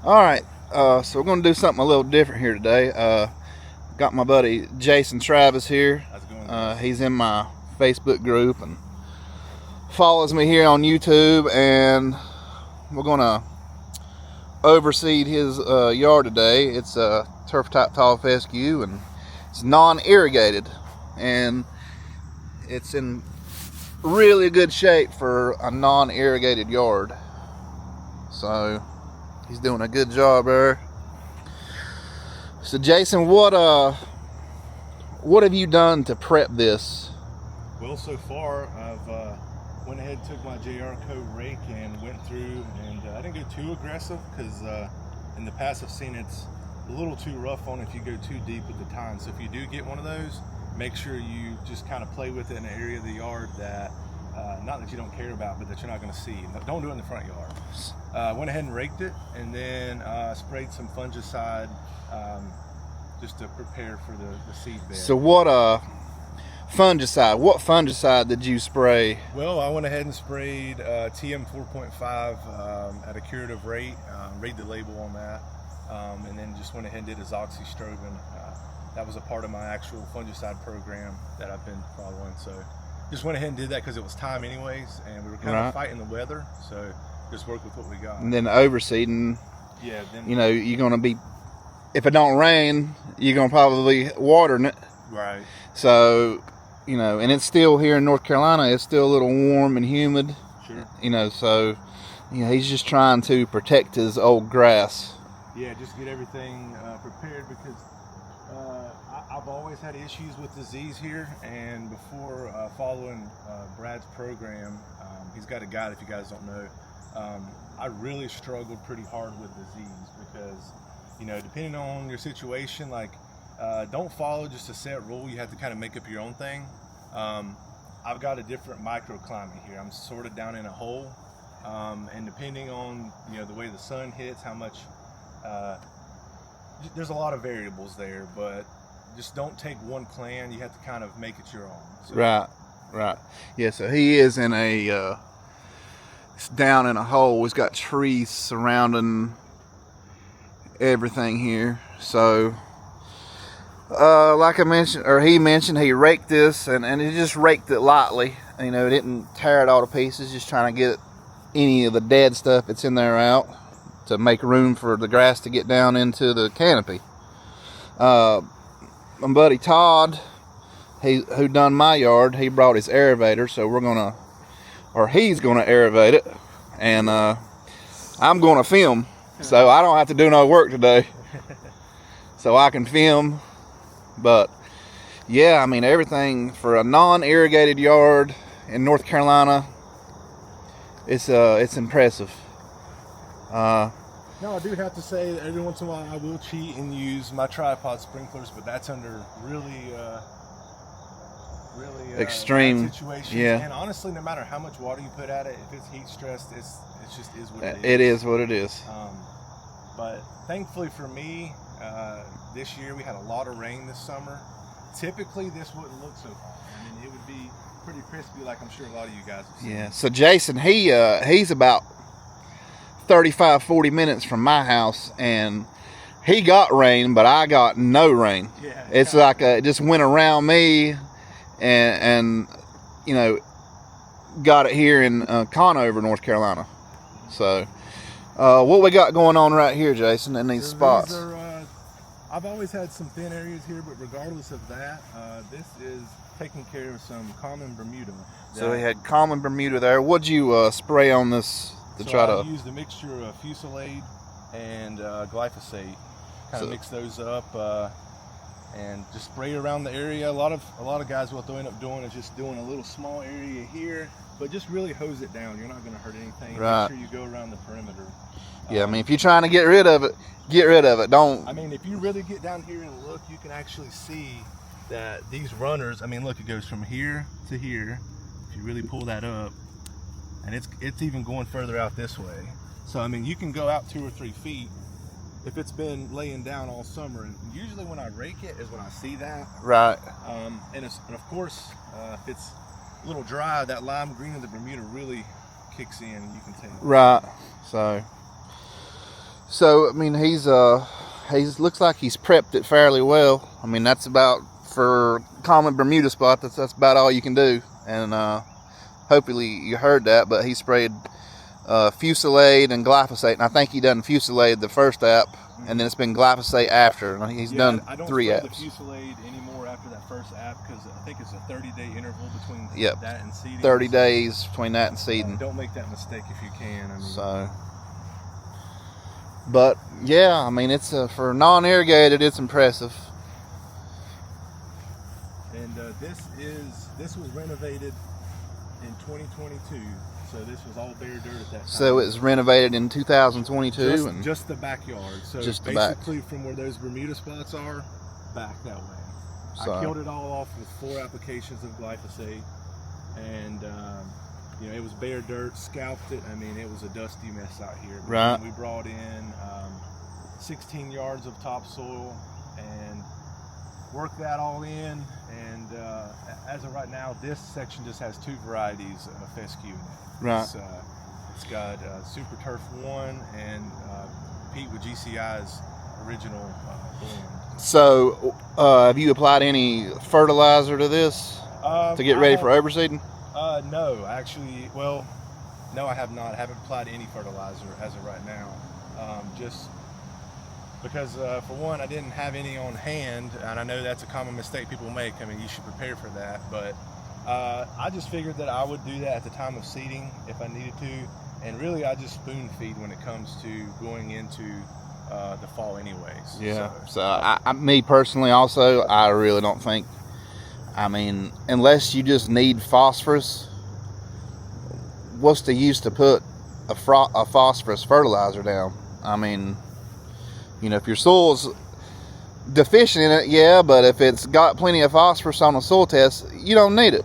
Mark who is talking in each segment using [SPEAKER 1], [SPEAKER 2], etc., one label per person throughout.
[SPEAKER 1] All right, so we're going to do something a little different here today. Got my buddy Jason Travis here.
[SPEAKER 2] How's it going?
[SPEAKER 1] He's in my Facebook group and follows me here on YouTube, and we're going to overseed his yard today. It's a turf type tall fescue, and it's non-irrigated, and it's in really good shape for a non-irrigated yard. So he's doing a good job there. So Jason, what have you done to prep this?
[SPEAKER 2] Well, so far I've went ahead and took my JR Co rake and went through, and I didn't go too aggressive because in the past I've seen it's a little too rough on if you go too deep with the tine. So if you do get one of those, make sure you just kind of play with it in an area of the yard that not that you don't care about, but that you're not going to see. Don't do it in the front yard. Went ahead and raked it, and then sprayed some fungicide just to prepare for the seed bed.
[SPEAKER 1] So what fungicide? What fungicide did you spray?
[SPEAKER 2] Well, I went ahead and sprayed TM 4.5 at a curative rate. Read the label on that, and then just went ahead and did azoxystrobin. That was a part of my actual fungicide program that I've been following. So just went ahead and did that because it was time anyways, and we were kind of fighting the weather. So just work with what we got.
[SPEAKER 1] And then overseeding.
[SPEAKER 2] Yeah. Then,
[SPEAKER 1] you know, you're gonna be, if it don't rain, you're gonna probably watering it.
[SPEAKER 2] Right.
[SPEAKER 1] So, you know, and it's still here in North Carolina. It's still a little warm and humid.
[SPEAKER 2] Sure.
[SPEAKER 1] You know, so he's just trying to protect his old grass.
[SPEAKER 2] Yeah, just get everything prepared because I've always had issues with disease here, and before following Brad's program, he's got a guide if you guys don't know. I really struggled pretty hard with disease because, you know, depending on your situation, like don't follow just a set rule. You have to kind of make up your own thing. I've got a different microclimate here. I'm sort of down in a hole, and depending on, you know, the way the sun hits, how much there's a lot of variables there, but just don't take one plan. You have to kind of make it your own. So.
[SPEAKER 1] Right. Yeah, so he is in it's down in a hole. He's got trees surrounding everything here. So, like I mentioned, or he mentioned, he raked this, and he just raked it lightly. You know, didn't tear it all to pieces, just trying to get any of the dead stuff that's in there out to make room for the grass to get down into the canopy. My buddy Todd, who done my yard, he brought his aerator, so he's gonna aerate it, and I'm gonna film, so I don't have to do no work today, so I can film. But yeah, I mean, everything for a non-irrigated yard in North Carolina, it's impressive.
[SPEAKER 2] No, I do have to say that every once in a while I will cheat and use my tripod sprinklers, but that's under really
[SPEAKER 1] extreme
[SPEAKER 2] situations.
[SPEAKER 1] Yeah.
[SPEAKER 2] And honestly, no matter how much water you put at it, if it's heat stressed, it just is what it is.
[SPEAKER 1] It is what it is.
[SPEAKER 2] But thankfully for me, this year we had a lot of rain this summer. Typically, this wouldn't look so hot. I mean, it would be pretty crispy, like I'm sure a lot of you guys have seen.
[SPEAKER 1] Yeah. So Jason, he's about 35-40 minutes from my house, and he got rain, but I got no rain.
[SPEAKER 2] Yeah,
[SPEAKER 1] it's like it just went around me, and you know, got it here in Conover, North Carolina. So what we got going on right here, Jason, in these spots?
[SPEAKER 2] These are, I've always had some thin areas here, but regardless of that, this is taking care of some common Bermuda.
[SPEAKER 1] So we had common Bermuda there. What'd you spray on this?
[SPEAKER 2] I used a mixture of Fusilade and glyphosate. Kind of mix those up and just spray around the area. A lot of guys, what they'll end up doing is just doing a little small area here, but just really hose it down. You're not going to hurt anything.
[SPEAKER 1] Right.
[SPEAKER 2] Make sure you go around the perimeter.
[SPEAKER 1] Yeah, I mean, if you're trying to get rid of it, get rid of it. Don't.
[SPEAKER 2] I mean, if you really get down here and look, you can actually see that these runners. I mean, look, it goes from here to here. If you really pull that up. And it's even going further out this way. So, I mean, you can go out 2 or 3 feet if it's been laying down all summer. And usually when I rake it is when I see that.
[SPEAKER 1] Right.
[SPEAKER 2] And of course, if it's a little dry, that lime green of the Bermuda really kicks in, you can tell.
[SPEAKER 1] Right. So I mean, he's looks like he's prepped it fairly well. I mean, that's about, for common Bermuda spot, that's about all you can do. And hopefully you heard that, but he sprayed Fusilade and glyphosate, and I think he done Fusilade the first app, and then it's been glyphosate after. He's done 3 apps.
[SPEAKER 2] I don't spray the Fusilade anymore after that first app because I think it's a 30-day interval between that and seeding.
[SPEAKER 1] 30 days between that and seeding.
[SPEAKER 2] Don't make that mistake if you can. I mean,
[SPEAKER 1] so, but yeah, I mean, it's for non-irrigated, it's impressive.
[SPEAKER 2] And this was renovated in 2022. So this was all bare dirt at that time.
[SPEAKER 1] So it was renovated in 2022,
[SPEAKER 2] just the backyard. So
[SPEAKER 1] just
[SPEAKER 2] basically from where those Bermuda spots are, back that way. So I killed it all off with 4 applications of glyphosate, and you know, it was bare dirt. Scalped it. I mean, it was a dusty mess out here. But
[SPEAKER 1] right.
[SPEAKER 2] We brought in 16 yards of topsoil and worked that all in. And as of right now, this section just has 2 varieties of fescue in it.
[SPEAKER 1] Right.
[SPEAKER 2] It's got Super Turf 1 and Pete with GCI's original blend.
[SPEAKER 1] So, have you applied any fertilizer to this to get ready for overseeding?
[SPEAKER 2] No, actually, well, no, I have not. I haven't applied any fertilizer as of right now. Just because, for one, I didn't have any on hand, and I know that's a common mistake people make. I mean, you should prepare for that, but I just figured that I would do that at the time of seeding if I needed to, and really I just spoon feed when it comes to going into the fall anyways.
[SPEAKER 1] Yeah, so me personally also, I really don't think, I mean, unless you just need phosphorus, what's the use to put a phosphorus fertilizer down? I mean, you know, if your soil's deficient in it, yeah, but if it's got plenty of phosphorus on the soil test, you don't need it.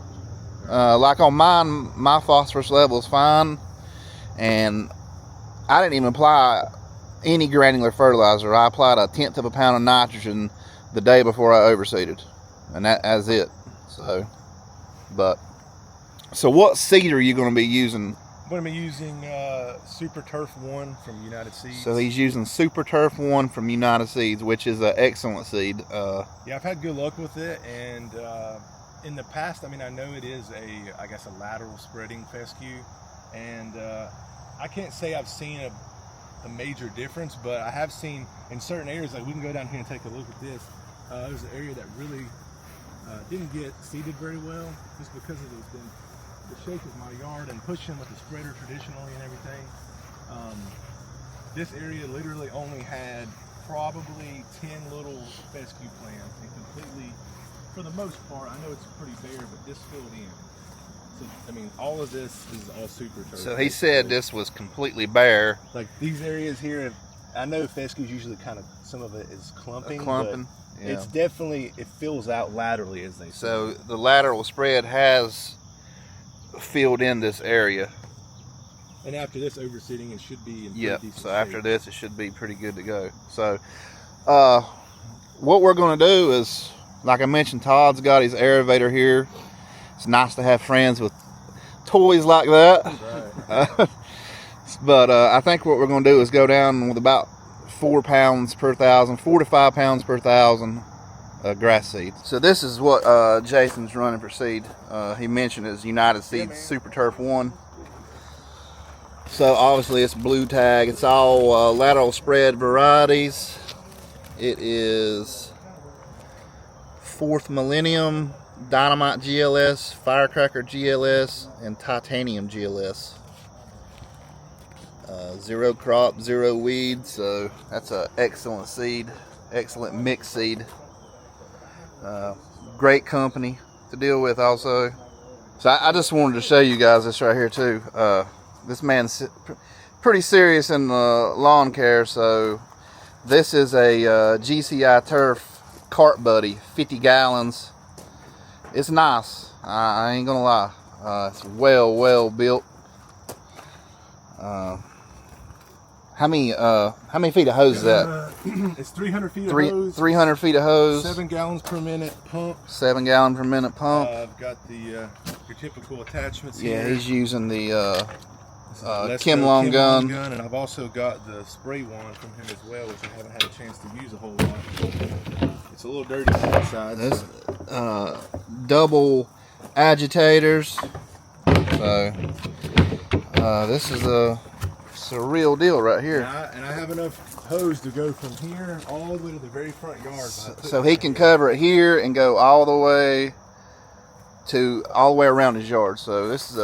[SPEAKER 1] Like on mine, my phosphorus level is fine, and I didn't even apply any granular fertilizer. I applied 1/10 of a pound of nitrogen the day before I overseeded, and that's it. So what seed are you going to be using?
[SPEAKER 2] I'm going to be using Super Turf 1 from United Seeds.
[SPEAKER 1] So he's using Super Turf 1 from United Seeds, which is an excellent seed.
[SPEAKER 2] Yeah, I've had good luck with it, and in the past, I mean, I know it is I guess a lateral spreading fescue, and I can't say I've seen a major difference, but I have seen in certain areas, like we can go down here and take a look at this. There's an area that really didn't get seeded very well, just because of the shape of my yard and pushing with the spreader traditionally and everything. This area literally only had probably 10 little fescue plants, and completely, for the most part, I know it's pretty bare, but this filled in. So, I mean, all of this is all Super Turf.
[SPEAKER 1] So he said this was completely bare.
[SPEAKER 2] Like these areas here, I know fescue's usually kind of, some of it is clumping.
[SPEAKER 1] Yeah.
[SPEAKER 2] It's definitely, it fills out laterally, as they say.
[SPEAKER 1] So the lateral spread has filled in this area.
[SPEAKER 2] And after this overseeding, it should be in pretty decent
[SPEAKER 1] so after
[SPEAKER 2] shape.
[SPEAKER 1] this, it should be pretty good to go. So what we're going to do is, like I mentioned, Todd's got his aerator here. It's nice to have friends with toys like that.
[SPEAKER 2] Right.
[SPEAKER 1] But I think what we're going to do is go down with about 4 pounds per thousand, 4 to 5 pounds per thousand grass seed. So this is what Jason's running for seed. He mentioned his United Seeds Super Turf 1. So obviously it's blue tag. It's all lateral spread varieties. It is 4th Millennium, Dynamite GLS, Firecracker GLS, and Titanium GLS. 0 crop, 0 weeds, so that's an excellent seed, excellent mixed seed. Great company to deal with also. So I just wanted to show you guys this right here too. This man's pretty serious in lawn care, so this is a GCI Turf Cart Buddy, 50 gallons. It's nice, I ain't gonna lie. It's well built. How many feet of hose is that?
[SPEAKER 2] It's 300 feet of hose.
[SPEAKER 1] 300 feet of hose.
[SPEAKER 2] 7 gallons per minute pump.
[SPEAKER 1] 7 gallon per minute pump.
[SPEAKER 2] I've got the your typical attachments
[SPEAKER 1] yeah,
[SPEAKER 2] here.
[SPEAKER 1] he's using the Kim Long gun.
[SPEAKER 2] And I've also got the spray wand from him as well, which I haven't had a chance to use a whole lot. It's a little dirty on that side.
[SPEAKER 1] This double agitators. So this is it's a real deal right here.
[SPEAKER 2] And I have enough hose to go from here all the way to the very front yard.
[SPEAKER 1] So he can cover it here and go all the way around his yard. So this is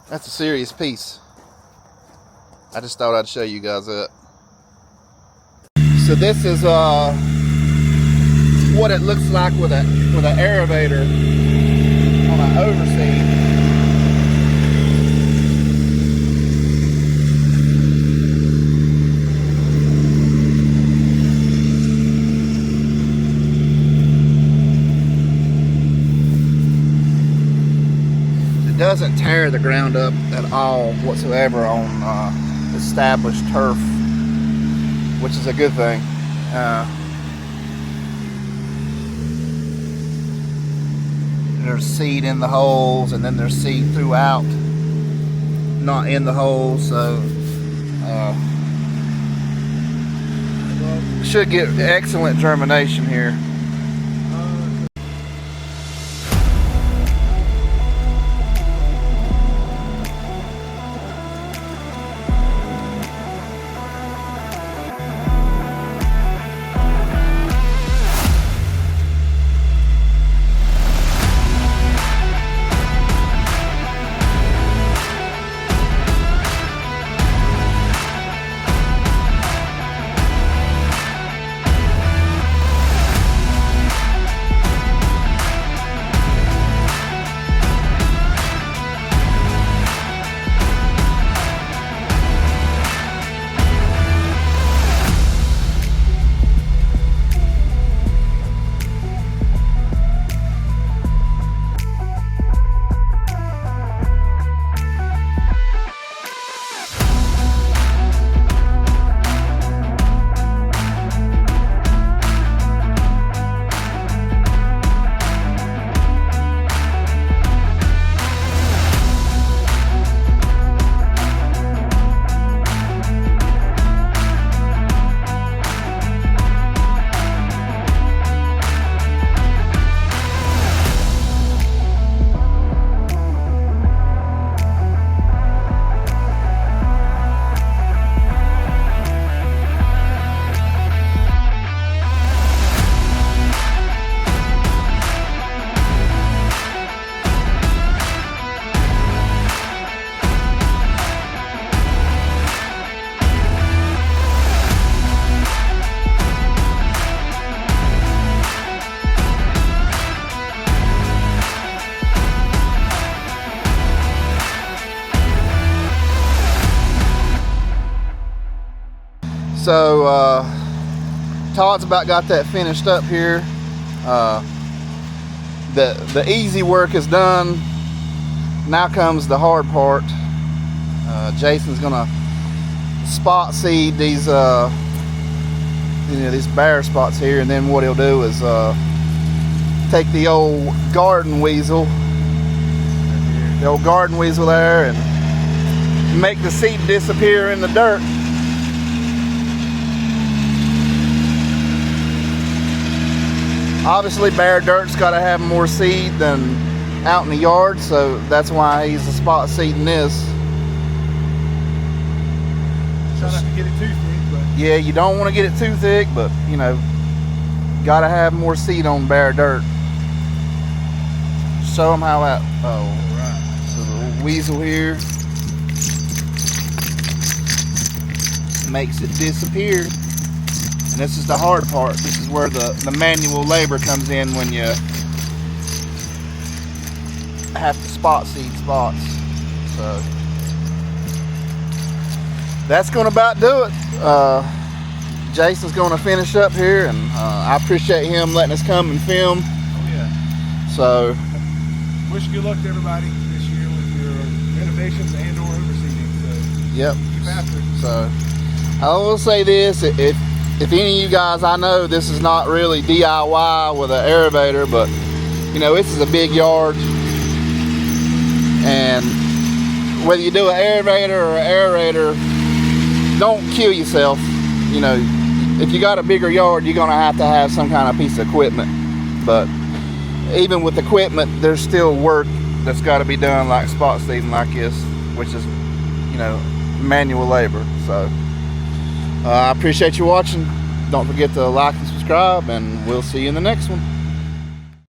[SPEAKER 1] that's a serious piece. I just thought I'd show you guys that. So this is what it looks like with an aerator on an overseed. Doesn't tear the ground up at all whatsoever on established turf, which is a good thing. There's seed in the holes, and then there's seed throughout, not in the holes, so should get excellent germination here. So Todd's about got that finished up here. The easy work is done. Now comes the hard part. Jason's gonna spot seed these these bare spots here, and then what he'll do is take the old garden weasel there and make the seed disappear in the dirt. Obviously bare dirt's got to have more seed than out in the yard, so that's why he's a spot seeding this.
[SPEAKER 2] Try not to get it too thick, but
[SPEAKER 1] yeah, you don't want to get it too thick, but you know, got to have more seed on bare dirt. Show them how that. Oh, right. So the little weasel here makes it disappear. And this is the hard part. This is where the manual labor comes in when you have to spot seed spots. So that's going to about do it. Jason's going to finish up here, and I appreciate him letting us come and film.
[SPEAKER 2] Oh yeah.
[SPEAKER 1] So
[SPEAKER 2] wish good luck to everybody this year with your renovations and or overseeding. So
[SPEAKER 1] yep.
[SPEAKER 2] Keep after it.
[SPEAKER 1] So I will say this: if any of you guys, I know this is not really DIY with an aerator, but you know, this is a big yard, and whether you do an aerator or an aerator, don't kill yourself. You know, if you got a bigger yard, you're gonna have to have some kind of piece of equipment. But even with equipment, there's still work that's got to be done, like spot seeding like this, which is, you know, manual labor. So I appreciate you watching. Don't forget to like and subscribe, and we'll see you in the next one.